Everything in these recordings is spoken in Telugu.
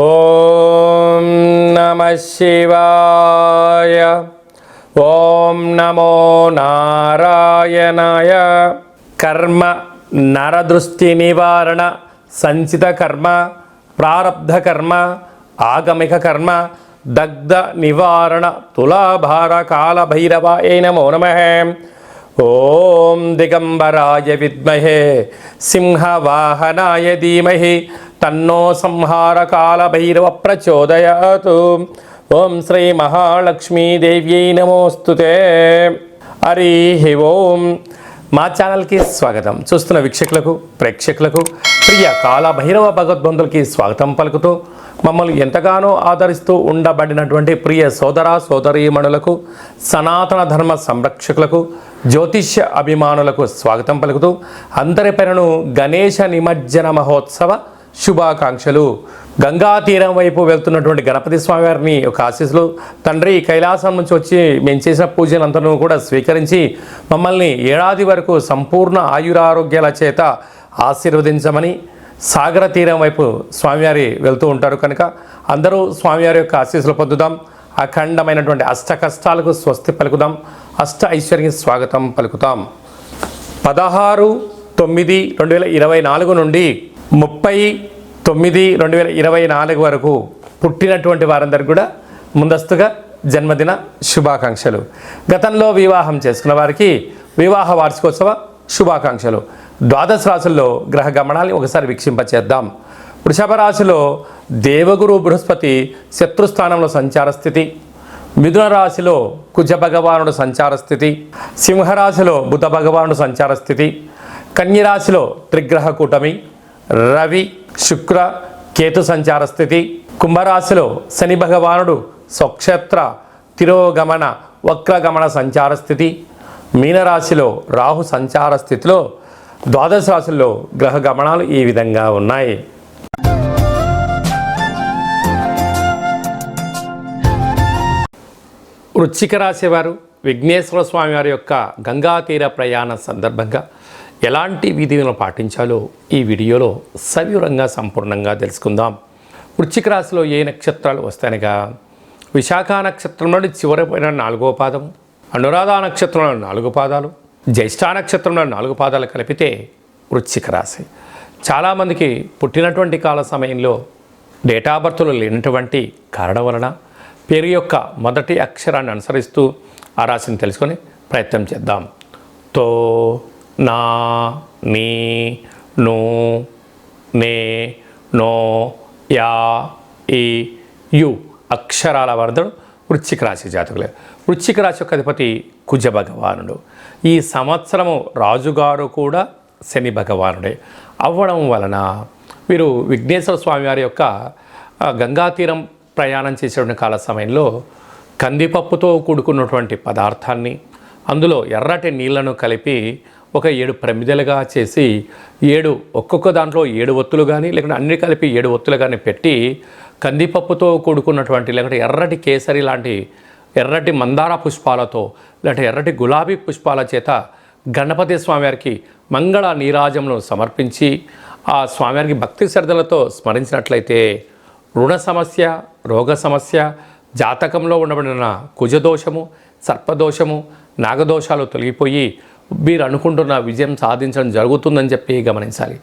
ఓం నమః శివాయ. ఓం నమో నారాయణాయ. కర్మ నరదృష్టి నివారణ, సంచిత కర్మ, ప్రారబ్ధ కర్మ, ఆగమిక కర్మ, దగ్ధ నివారణ, తులాభార కాల భైరవాయ నమో నమః. ఓం దిగంబరాయ విద్మహే సింహవాహనాయ ధీమహి తన్నో సంహార కాల భైరవ ప్రచోదయాత్. ఓం శ్రీ మహాలక్ష్మీదేవ్యై నమోస్తుతే. హరి ఓం. మా ఛానల్కి స్వాగతం. చూస్తున్న వీక్షకులకు, ప్రేక్షకులకు, ప్రియ కాలభైరవ భగవద్బంధులకి స్వాగతం పలుకుతూ, మమ్మల్ని ఎంతగానో ఆదరిస్తూ ఉండబడినటువంటి ప్రియ సోదర సోదరీమణులకు, సనాతన ధర్మ సంరక్షకులకు, జ్యోతిష్య అభిమానులకు స్వాగతం పలుకుతూ, అందరి పేరును గణేశ నిమజ్జన మహోత్సవ శుభాకాంక్షలు. గంగా తీరం వైపు వెళ్తున్నటువంటి గణపతి స్వామి వారిని ఒక ఆశీస్సులు. తండ్రి కైలాసం నుంచి వచ్చి మేము చేసిన పూజలంతను కూడా స్వీకరించి మమ్మల్ని ఏడాది వరకు సంపూర్ణ ఆయురారోగ్యాల చేత ఆశీర్వదించమని, సాగర తీరం వైపు స్వామివారి వెళ్తూ ఉంటారు కనుక అందరూ స్వామివారి యొక్క ఆశీస్సులు పొందుదాం. అఖండమైనటువంటి అష్ట కష్టాలకు స్వస్తి పలుకుదాం. అష్ట ఐశ్వర్య స్వాగతం పలుకుతాం. 16/9/2024 నుండి 30/9/2024 వరకు పుట్టినటువంటి వారందరికీ కూడా ముందస్తుగా జన్మదిన శుభాకాంక్షలు. గతంలో వివాహం చేసుకున్న వారికి వివాహ వార్షికోత్సవ శుభాకాంక్షలు. ద్వాదశ రాశుల్లో గ్రహ గమనాన్ని ఒకసారి వీక్షింపచేద్దాం. వృషభ రాశిలో దేవగురు బృహస్పతి శత్రుస్థానంలో సంచార స్థితి. మిథున రాశిలో కుజ భగవానుడు సంచార స్థితి. సింహరాశిలో బుధ భగవానుడు సంచార స్థితి. కన్యరాశిలో త్రిగ్రహ కూటమి రవి శుక్ర కేతు సంచార స్థితి. కుంభరాశిలో శని భగవానుడు స్వక్షేత్ర తిరోగమన వక్రగమన సంచార స్థితి. మీనరాశిలో రాహు సంచార స్థితిలో ద్వాదశ రాశుల్లో గ్రహ గమనాలు ఈ విధంగా ఉన్నాయి. వృశ్చిక రాశి వారు విఘ్నేశ్వర స్వామి వారి యొక్క గంగా తీర ప్రయాణ సందర్భంగా ఎలాంటి విధులను పాటించాలో ఈ వీడియోలో సవివరంగా సంపూర్ణంగా తెలుసుకుందాం. వృశ్చిక రాశిలో ఏ నక్షత్రాలు వస్తాయనగా విశాఖ నక్షత్రంలోని చివరి పోయిన 4వ పాదం, అనురాధ నక్షత్రంలో 4 పాదాలు, జ్యేష్ఠ నక్షత్రంలో 4 పాదాలు కలిపితే వృశ్చిక రాశి. చాలామందికి పుట్టినటువంటి కాల సమయంలో డేటా బర్త్లు లేనటువంటి కారణం వలన పేరు యొక్క మొదటి అక్షరాన్ని అనుసరిస్తూ ఆ రాశిని తెలుసుకొని ప్రయత్నం చేద్దాం. తో, నా, నీ, ను, నే, నో, యా, ఈ, యు అక్షరాల వరదడు వృశ్చిక రాశి జాతకులే. వృశ్చిక రాశి యొక్క అధిపతి కుజ భగవానుడు. ఈ సంవత్సరము రాజుగారు కూడా శని భగవానుడే అవ్వడం వలన వీరు విఘ్నేశ్వర స్వామి వారి యొక్క గంగా తీరం ప్రయాణం చేసేటువంటి కాల సమయంలో కందిపప్పుతో కూడుకున్నటువంటి పదార్థాన్ని, అందులో ఎర్రటి నీళ్లను కలిపి ఒక 7 ప్రమిదలుగా చేసి 7 ఒక్కొక్క దాంట్లో 7 ఒత్తులు కానీ లేకుంటే అన్ని కలిపి 7 ఒత్తులు కానీ పెట్టి కందిపప్పుతో కూడుకున్నటువంటి లేకుంటే ఎర్రటి కేసరి లాంటి ఎర్రటి మందార పుష్పాలతో లేదంటే ఎర్రటి గులాబీ పుష్పాల చేత గణపతి స్వామివారికి మంగళ నీరాజమును సమర్పించి ఆ స్వామివారికి భక్తి శ్రద్ధలతో స్మరించినట్లయితే రుణ సమస్య, రోగ సమస్య, జాతకంలో ఉండబడిన కుజదోషము, సర్పదోషము, నాగదోషాలు తొలగిపోయి మీరు అనుకుంటున్న విజయం సాధించడం జరుగుతుందని చెప్పి గమనించాలి.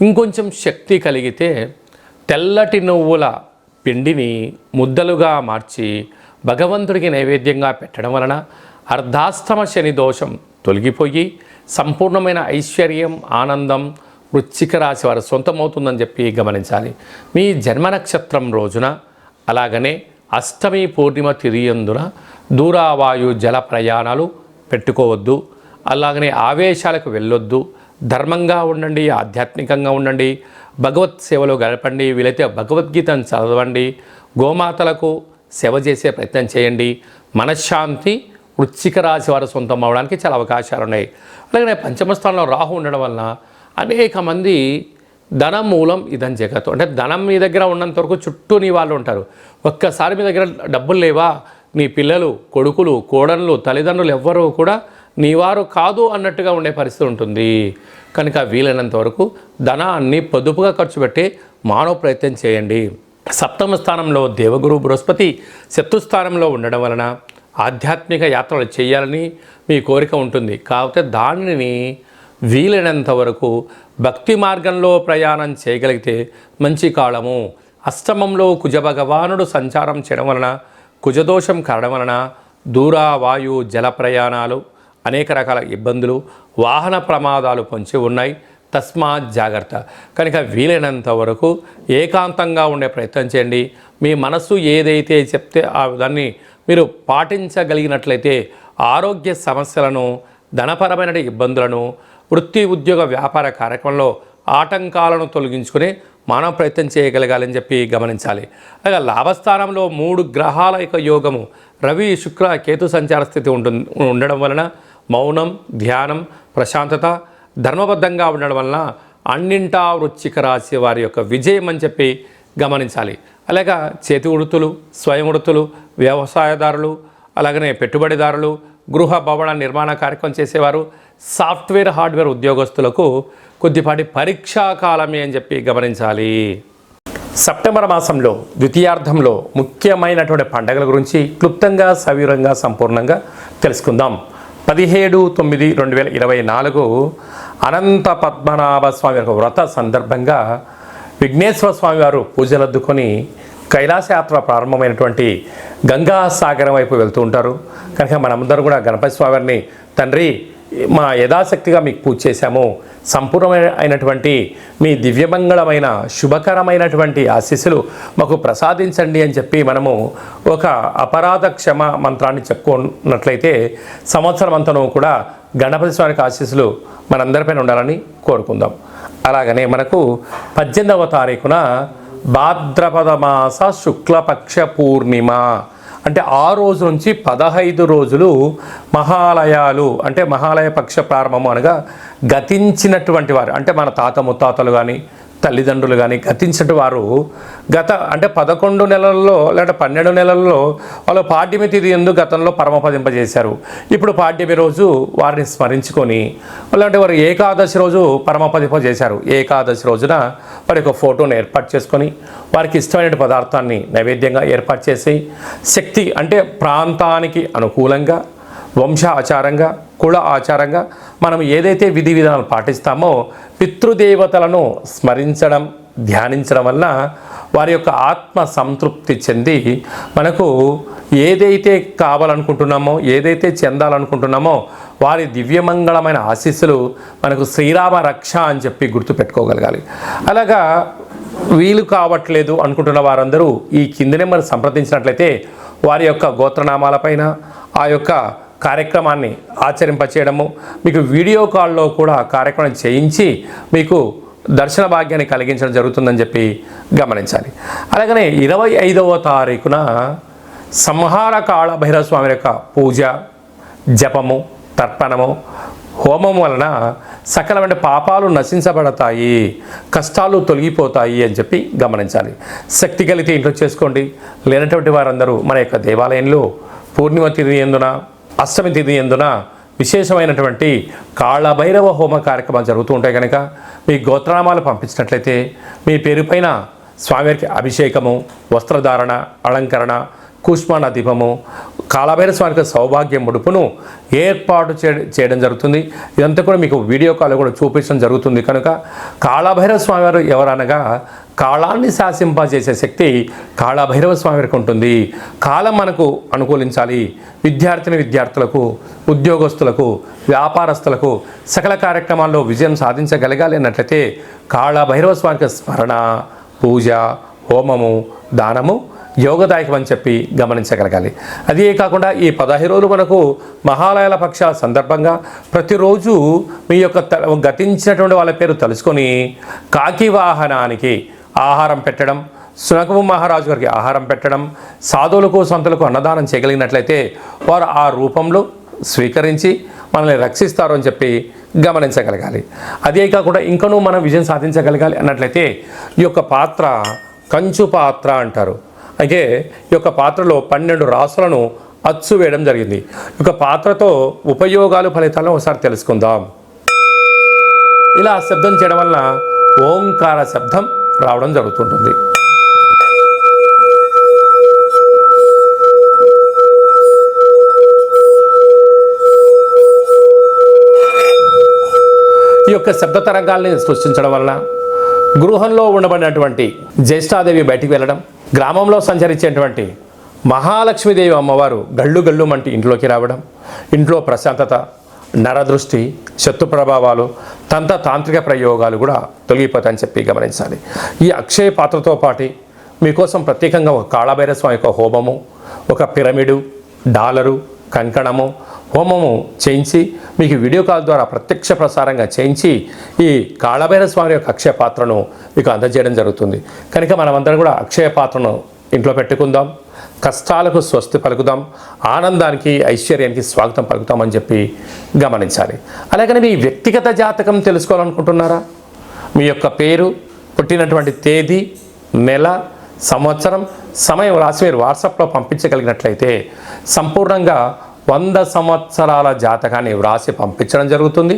ఇంకొంచెం శక్తి కలిగితే తెల్లటి నువ్వుల పిండిని ముద్దలుగా మార్చి భగవంతుడికి నైవేద్యంగా పెట్టడం వలన అర్ధాష్టమ శని దోషం తొలగిపోయి సంపూర్ణమైన ఐశ్వర్యం, ఆనందం వృశ్చిక రాశి వారు సొంతమవుతుందని చెప్పి గమనించాలి. మీ జన్మ నక్షత్రం రోజున అలాగనే అష్టమి పూర్ణిమ తిరియందున దూరావాయు జల ప్రయాణాలు పెట్టుకోవద్దు. అలాగనే ఆవేశాలకు వెళ్ళొద్దు. ధర్మంగా ఉండండి, ఆధ్యాత్మికంగా ఉండండి, భగవత్ సేవలో గడపండి. వీలైతే భగవద్గీతను చదవండి, గోమాతలకు సేవ చేసే ప్రయత్నం చేయండి. మనశ్శాంతి వృశ్చిక రాశి వారు సొంతం అవడానికి చాలా అవకాశాలు ఉన్నాయి. అలాగే పంచమ స్థానంలో రాహు ఉండడం వలన అనేక మంది ధనం మూలం ఇదని జగత్తు, అంటే ధనం మీ దగ్గర ఉన్నంత వరకు చుట్టూ నీ వాళ్ళు ఉంటారు. ఒక్కసారి మీ దగ్గర డబ్బులు లేవా, నీ పిల్లలు, కొడుకులు, కోడళ్ళు, తల్లిదండ్రులు ఎవ్వరూ కూడా నీవారు కాదు అన్నట్టుగా ఉండే పరిస్థితి ఉంటుంది. కనుక వీలైనంత వరకు ధనాన్ని పొదుపుగా ఖర్చు పెట్టి మానవ ప్రయత్నం చేయండి. సప్తమ స్థానంలో దేవగురు బృహస్పతి శత్రుస్థానంలో ఉండడం వలన ఆధ్యాత్మిక యాత్రలు చేయాలని మీ కోరిక ఉంటుంది. కాకపోతే దానిని వీలైనంత వరకు భక్తి మార్గంలో ప్రయాణం చేయగలిగితే మంచి కాలము. అష్టమంలో కుజ భగవానుడు సంచారం చేయడం వలన కుజదోషం కావడం వలన దూర వాయు జల ప్రయాణాలు, అనేక రకాల ఇబ్బందులు, వాహన ప్రమాదాలు పొంచి ఉన్నాయి. తస్మాత్ జాగ్రత్త. కనుక వీలైనంత వరకు ఏకాంతంగా ఉండే ప్రయత్నం చేయండి. మీ మనసు ఏదైతే చెప్తే ఆ దాన్ని మీరు పాటించగలిగినట్లయితే ఆరోగ్య సమస్యలను, ధనపరమైన ఇబ్బందులను, వృత్తి ఉద్యోగ వ్యాపార కార్యక్రమంలో ఆటంకాలను తొలగించుకుని మనం ప్రయత్నం చేయగలగాలని చెప్పి గమనించాలి. అలాగే లాభస్థానంలో 3 గ్రహాల యొక్క యోగము రవి శుక్ర కేతు సంచార స్థితి ఉండడం వలన మౌనం, ధ్యానం, ప్రశాంతత, ధర్మబద్ధంగా ఉండడం వలన అన్నింటా వృశ్చిక రాశి వారి యొక్క విజయం అని చెప్పి గమనించాలి. అలాగే చేతి వృత్తులు, స్వయం వృత్తులు, వ్యవసాయదారులు, అలాగనే పెట్టుబడిదారులు, గృహ భవన నిర్మాణ కార్యక్రమం చేసేవారు, సాఫ్ట్వేర్ హార్డ్వేర్ ఉద్యోగస్తులకు కొద్దిపాటి పరీక్షా కాలమే అని చెప్పి గమనించాలి. సెప్టెంబర్ మాసంలో ద్వితీయార్థంలో ముఖ్యమైనటువంటి పండుగల గురించి క్లుప్తంగా సవివరంగా సంపూర్ణంగా తెలుసుకుందాం. 17/9/2024 అనంత పద్మనాభ స్వామి యొక్క వ్రత సందర్భంగా విఘ్నేశ్వర స్వామి వారు పూజలద్దుకొని కైలాసయాత్ర ప్రారంభమైనటువంటి గంగా సాగరం వైపు వెళ్తూ ఉంటారు. కనుక మనమందరం కూడా గణపతి స్వామివారిని, తండ్రి మా యథాశక్తిగా మీకు పూజ చేశాము, సంపూర్ణమైనటువంటి మీ దివ్యమంగళమైన శుభకరమైనటువంటి ఆశీస్సులు మాకు ప్రసాదించండి అని చెప్పి మనము ఒక అపరాధ క్షమ మంత్రాన్ని చెప్పుకున్నట్లయితే సంవత్సరం అంతను కూడా గణపతి స్వామికి ఆశీస్సులు మనందరిపైన ఉండాలని కోరుకుందాం. అలాగనే మనకు 18వ తారీఖున భాద్రపద మాస శుక్లపక్ష పూర్ణిమ అంటే ఆ రోజు నుంచి 15 రోజులు మహాలయాలు అంటే మహాలయ పక్ష ప్రారంభము అనగా గతించినటువంటి వారు అంటే మన తాత ముత్తాతలు కానీ తల్లిదండ్రులు కానీ గతించిన వారు అంటే 11 నెలల్లో లేదా 12 నెలల్లో వాళ్ళు పాడ్యమి తిథి ఎందుకు గతంలో పరమపదింపజేశారు. ఇప్పుడు పాడ్యమి రోజు వారిని స్మరించుకొని అలాంటి వారు ఏకాదశి రోజు పరమపదింపజేశారు. ఏకాదశి రోజున వారి యొక్క ఫోటోను ఏర్పాటు చేసుకొని వారికి ఇష్టమైన పదార్థాన్ని నైవేద్యంగా ఏర్పాటు చేసి శక్తి అంటే ప్రాంతానికి అనుకూలంగా వంశ ఆచారంగా కుల ఆచారంగా మనం ఏదైతే విధి విధానాలు పాటిస్తామో పితృదేవతలను స్మరించడం ధ్యానించడం వల్ల వారి యొక్క ఆత్మ సంతృప్తి చెంది మనకు ఏదైతే కావాలనుకుంటున్నామో ఏదైతే చెందాలనుకుంటున్నామో వారి దివ్యమంగళమైన ఆశీస్సులు మనకు శ్రీరామ రక్ష అని చెప్పి గుర్తుపెట్టుకోగలగాలి. అలాగా వీలు కావట్లేదు అనుకుంటున్న వారందరూ ఈ కింది నెంబర్ సంప్రదించినట్లయితే వారి యొక్క గోత్రనామాలపైన ఆ యొక్క కార్యక్రమాన్ని ఆచరింపచేయడము, మీకు వీడియో కాల్లో కూడా కార్యక్రమం చేయించి మీకు దర్శన భాగ్యాన్ని కలిగించడం జరుగుతుందని చెప్పి గమనించాలి. అలాగనే 25వ తారీఖున సంహార కాళ భైరవ స్వామి యొక్క పూజ, జపము, తర్పణము, హోమం వలన సకలమైన పాపాలు నశించబడతాయి, కష్టాలు తొలగిపోతాయి అని చెప్పి గమనించాలి. శక్తి కలిగితే ఇంట్లో చేసుకోండి. లేనటువంటి వారందరూ మన యొక్క దేవాలయంలో పూర్ణిమ తిథి ఎందున అష్టమి తిథి ఎందున విశేషమైనటువంటి కాళభైరవ హోమ కార్యక్రమాలు జరుగుతూ ఉంటాయి. కనుక మీ గోత్రనామాలు పంపించినట్లయితే మీ పేరుపైన స్వామివారికి అభిషేకము, వస్త్రధారణ, అలంకరణ, కూష్మాండ దీపము, కాళభైరవ స్వామికి సౌభాగ్య ముడుపును ఏర్పాటు చేయడం జరుగుతుంది. ఇదంతా కూడా మీకు వీడియో కాల్ కూడా చూపించడం జరుగుతుంది. కనుక కాళభైరవ స్వామివారు ఎవరనగా కాలాన్ని శాసింపజేసే శక్తి కాళభైరవ స్వామివారికి ఉంటుంది. కాలం మనకు అనుకూలించాలి. విద్యార్థులకు, ఉద్యోగస్తులకు, వ్యాపారస్తులకు సకల కార్యక్రమాల్లో విజయం సాధించగలగాలి అన్నట్లయితే కాళభైరవ స్వామికి స్మరణ, పూజ, హోమము, దానము యోగదాయకం అని చెప్పి గమనించగలగాలి. అదే కాకుండా ఈ 15 రోజులు మనకు మహాలయాల పక్షాల సందర్భంగా ప్రతిరోజు మీ యొక్క గతించినటువంటి వాళ్ళ పేరు తలుచుకొని కాకి వాహనానికి ఆహారం పెట్టడం, సునకము మహారాజు గారికి ఆహారం పెట్టడం, సాధువులకు సంతులకు అన్నదానం చేయగలిగినట్లయితే వారు ఆ రూపంలో స్వీకరించి మనల్ని రక్షిస్తారు అని చెప్పి గమనించగలగాలి. అదే కాకుండా ఇంకనూ మనం విజయం సాధించగలగాలి అన్నట్లయితే ఈ యొక్క పాత్ర కంచు పాత్ర అంటారు. అయితే ఈ యొక్క పాత్రలో 12 రాసులను అచ్చు వేయడం జరిగింది. ఈ యొక్క పాత్రతో ఉపయోగాలు ఫలితాలను ఒకసారి తెలుసుకుందాం. ఇలా శబ్దం చేయడం వల్ల ఓంకార శబ్దం రావడం జరుగుతుంటుంది. యొక్క శబ్ద తరంగాల్ని సృష్టించడం వలన గృహంలో ఉండబడినటువంటి జ్యేష్ఠాదేవి బయటికి వెళ్ళడం, గ్రామంలో సంచరించేటువంటి మహాలక్ష్మీదేవి అమ్మవారు గళ్ళు గళ్ళు మంటి ఇంట్లోకి రావడం, ఇంట్లో ప్రశాంతత, నరదృష్టి, శత్రు ప్రభావాలు, తాంత్రిక ప్రయోగాలు కూడా తొలగిపోతాయని చెప్పి గమనించాలి. ఈ అక్షయ పాత్రతో పాటు మీకోసం ప్రత్యేకంగా ఒక కాళభైరవ స్వామి యొక్క హోమము, ఒక పిరమిడు, డాలరు, కంకణము, హోమము చేయించి మీకు వీడియో కాల్ ద్వారా ప్రత్యక్ష ప్రసారంగా చేయించి ఈ కాళభైరవ స్వామి యొక్క అక్షయ పాత్రను మీకు అందజేయడం జరుగుతుంది. కనుక మనమందరం కూడా అక్షయ పాత్రను ఇంట్లో పెట్టుకుందాం, కష్టాలకు స్వస్తి పలుకుదాం, ఆనందానికి ఐశ్వర్యానికి స్వాగతం పలుకుతామని చెప్పి గమనించాలి. అలాగని మీ వ్యక్తిగత జాతకం తెలుసుకోవాలనుకుంటున్నారా? మీ యొక్క పేరు, పుట్టినటువంటి తేదీ, నెల, సంవత్సరం, సమయం రాసి మీరు వాట్సాప్లో పంపించగలిగినట్లయితే సంపూర్ణంగా 100 సంవత్సరాల జాతకాన్ని వ్రాసి పంపించడం జరుగుతుంది.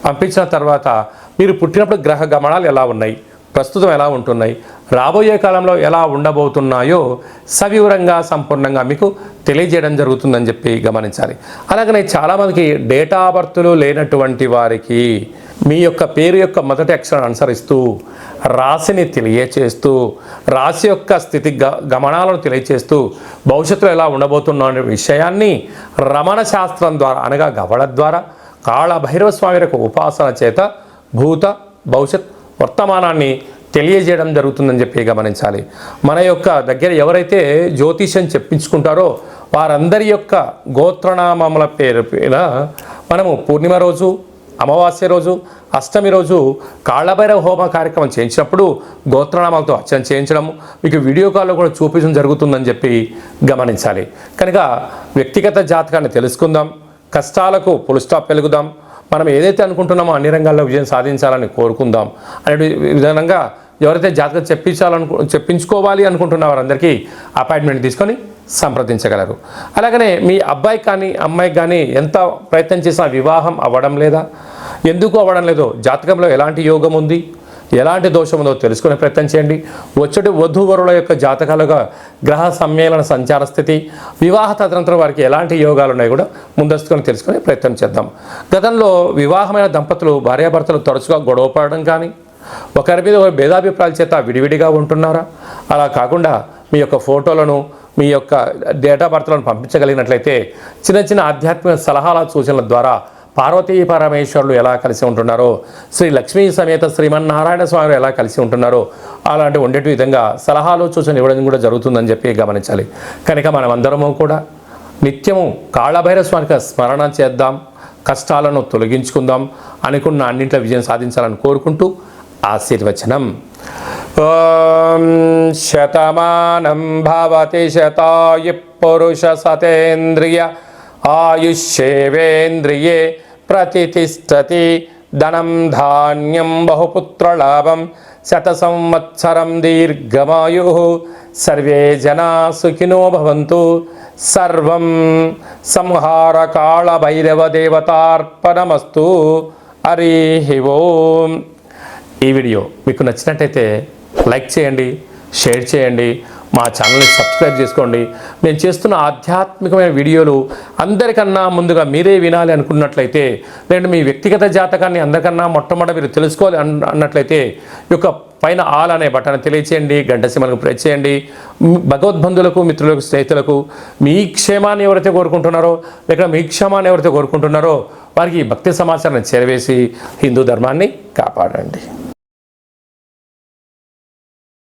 పంపించిన తర్వాత మీరు పుట్టినప్పుడు గ్రహ గమనాలు ఎలా ఉన్నాయి, ప్రస్తుతం ఎలా ఉంటున్నాయి, రాబోయే కాలంలో ఎలా ఉండబోతున్నాయో సవివరంగా సంపూర్ణంగా మీకు తెలియజేయడం జరుగుతుందని చెప్పి గమనించాలి. అలాగనే చాలామందికి డేటా ఆఫ్ బర్త్లు లేనటువంటి వారికి మీ యొక్క పేరు యొక్క మొదటి అక్షరాన్ని అనుసరిస్తూ రాశిని తెలియచేస్తూ, రాశి యొక్క స్థితి గమనాలను తెలియచేస్తూ భవిష్యత్తులో ఎలా ఉండబోతున్న అనే విషయాన్ని రమణ శాస్త్రం ద్వారా అనగా గవళ ద్వారా కాళభైరవ స్వామి యొక్క ఉపాసన చేత భూత భవిష్యత్ వర్తమానాన్ని తెలియజేయడం జరుగుతుందని చెప్పి గమనించాలి. మన యొక్క దగ్గర ఎవరైతే జ్యోతిష్యం చెప్పించుకుంటారో వారందరి యొక్క గోత్రనామముల పేరు పైన మనము పూర్ణిమ రోజు, అమావాస్య రోజు, అష్టమి రోజు కాళభైరవ హోమ కార్యక్రమం చేయించినప్పుడు గోత్రనామాలతో అర్చన చేయించడం మీకు వీడియో కాల్లో కూడా చూపించడం జరుగుతుందని చెప్పి గమనించాలి. కనుక వ్యక్తిగత జాతకాన్ని తెలుసుకుందాం, కష్టాలకు ఫుల్ స్టాప్ వెలుగుదాం, మనం ఏదైతే అనుకుంటున్నామో అన్ని రంగాల్లో విజయం సాధించాలని కోరుకుందాం అనే విధంగా ఎవరైతే జాతకం చెప్పించుకోవాలి అనుకుంటున్న వారందరికీ అపాయింట్మెంట్ తీసుకొని సంప్రదించగలరు. అలాగనే మీ అబ్బాయికి కానీ అమ్మాయికి కానీ ఎంత ప్రయత్నం చేసినా వివాహం అవ్వడం లేదా, ఎందుకు అవ్వడం లేదో, జాతకంలో ఎలాంటి యోగం ఉంది, ఎలాంటి దోషం ఉందో తెలుసుకునే ప్రయత్నం చేయండి. వచ్చేటి వధూవరుల యొక్క జాతకాలుగా గ్రహ సమ్మేళన సంచార స్థితి, వివాహ తదనంతరం వారికి ఎలాంటి యోగాలు ఉన్నాయి కూడా ముందస్తుకొని తెలుసుకునే ప్రయత్నం చేద్దాం. గతంలో వివాహమైన దంపతులు భార్యాభర్తలు తరచుగా గొడవ పడడం కానీ, ఒకరి మీద ఒకరి భేదాభిప్రాయాల చేత విడివిడిగా ఉంటున్నారా? అలా కాకుండా మీ యొక్క ఫోటోలను, మీ యొక్క డేట్ ఆఫ్ బర్త్లను పంపించగలిగినట్లయితే చిన్న చిన్న ఆధ్యాత్మిక సలహాల సూచనల ద్వారా పార్వతీ పరమేశ్వరులు ఎలా కలిసి ఉంటున్నారో, శ్రీ లక్ష్మీ సమేత శ్రీమన్నారాయణ స్వామి ఎలా కలిసి ఉంటున్నారో అలాంటి ఉండేటి విధంగా సలహాలు సూచనలు ఇవ్వడం కూడా జరుగుతుందని చెప్పి గమనించాలి. కనుక మనమందరము కూడా నిత్యము కాళభైరవ స్వామికి స్మరణ చేద్దాం, కష్టాలను తొలగించుకుందాం, అనుకున్న అన్నింటిలో విజయం సాధించాలని కోరుకుంటూ ఆశీర్వచనం. ఓం శతమానం భవతి శతాయు పురుష సతేంద్రియ ఆయుష్యేవేంద్రియే ప్రతిష్టతి ధనం ధాన్యం బహుపుత్రలాభం శత సంవత్సరం దీర్ఘమాయు సర్వే జనా సుఖినో భవంతు. సర్వం సంహార కాళభైరవ దేవతార్పణమస్తు. హరి ఓం. ఈ వీడియో మీకు నచ్చినట్టయితే లైక్ చేయండి, షేర్ చేయండి, మా ఛానల్ని సబ్స్క్రైబ్ చేసుకోండి. నేను చేస్తున్న ఆధ్యాత్మికమైన వీడియోలు అందరికన్నా ముందుగా మీరే వినాలి అనుకున్నట్లయితే, లేదంటే మీ వ్యక్తిగత జాతకాన్ని అందరికన్నా మొట్టమొదటి మీరు తెలుసుకోవాలి అన్నట్లయితే ఈ యొక్క పైన ఆల్ అనే బటన్ తెలియచేయండి, గంట సింబల్కు ప్రెస్ చేయండి. భగవద్బంధులకు, మిత్రులకు, స్నేహితులకు మీ క్షేమాన్ని ఎవరైతే కోరుకుంటున్నారో, లేక మీ క్షేమాన్ని ఎవరైతే కోరుకుంటున్నారో వారికి భక్తి సమాచారాన్ని చేరవేసి హిందూ ధర్మాన్ని కాపాడండి.